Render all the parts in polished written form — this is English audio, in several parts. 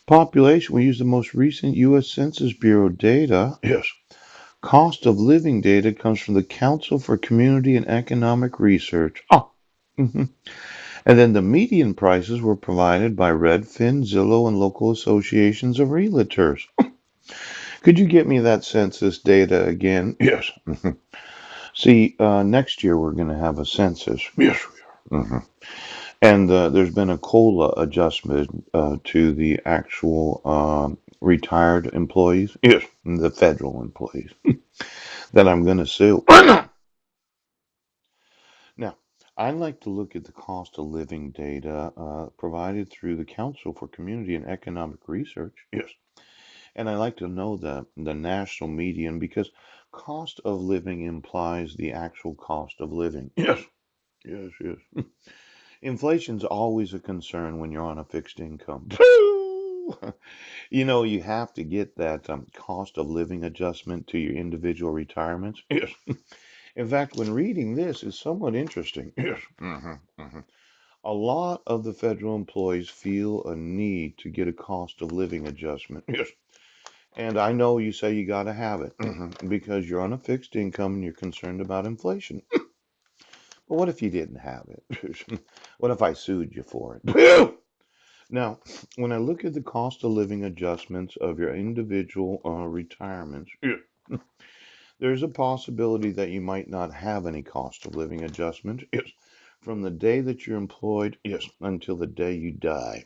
Population, we use the most recent U.S. Census Bureau data. Yes. Cost of living data comes from the Council for Community and Economic Research. Mhm. And then the median prices were provided by Redfin, Zillow, and local associations of realtors. Could you get me that census data again? Yes. Mhm. See, next year we're going to have a census. Yes, we are. And there's been a COLA adjustment to the actual retired employees. Yes, the federal employees that I'm going to sue. Now, I like to look at the cost of living data provided through the Council for Community and Economic Research. Yes. And I like to know the national median because cost of living implies the actual cost of living. Yes. Yes, yes. Inflation's always a concern when you're on a fixed income. You know, you have to get that cost of living adjustment to your individual retirements. Yes. In fact, when reading this is somewhat interesting. Yes. A lot of the federal employees feel a need to get a cost of living adjustment. Yes. And I know you say you got to have it because you're on a fixed income and you're concerned about inflation. But what if you didn't have it? What if I sued you for it? Now, when I look at the cost of living adjustments of your individual retirements, there's a possibility that you might not have any cost of living adjustment. Yes, from the day that you're employed, yes, until the day you die.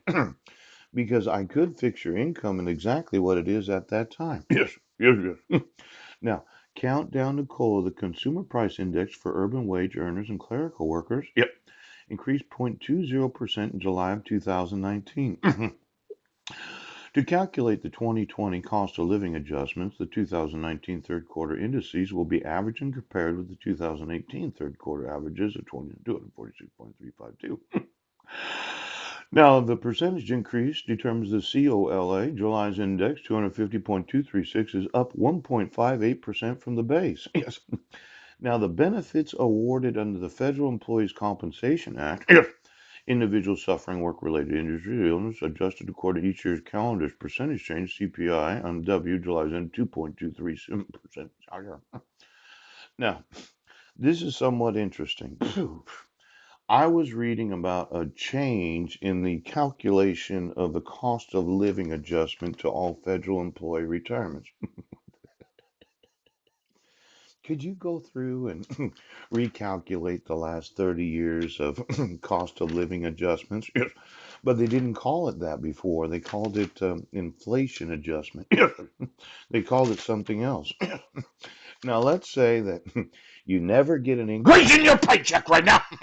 Because I could fix your income and exactly what it is at that time. Yes, yes, yes. Now, countdown to COLA, the Consumer Price Index for urban wage earners and clerical workers, yep, increased 0.20% in July of 2019. To calculate the 2020 cost of living adjustments, the 2019 third quarter indices will be averaged and compared with the 2018 third quarter averages of 246.352. Now, the percentage increase determines the COLA. July's index, 250.236, is up 1.58% from the base. Yes. Now, the benefits awarded under the Federal Employees Compensation Act, yes, individuals suffering work-related injury or illness adjusted according to each year's calendar's percentage change, CPI on W, July's end, 2.237%. Now, this is somewhat interesting. I was reading about a change in the calculation of the cost of living adjustment to all federal employee retirements. Could you go through and recalculate the last 30 years of cost of living adjustments? Yes. But they didn't call it that before. They called it inflation adjustment. Yes. They called it something else. Now, let's say that you never get an increase in your paycheck right now.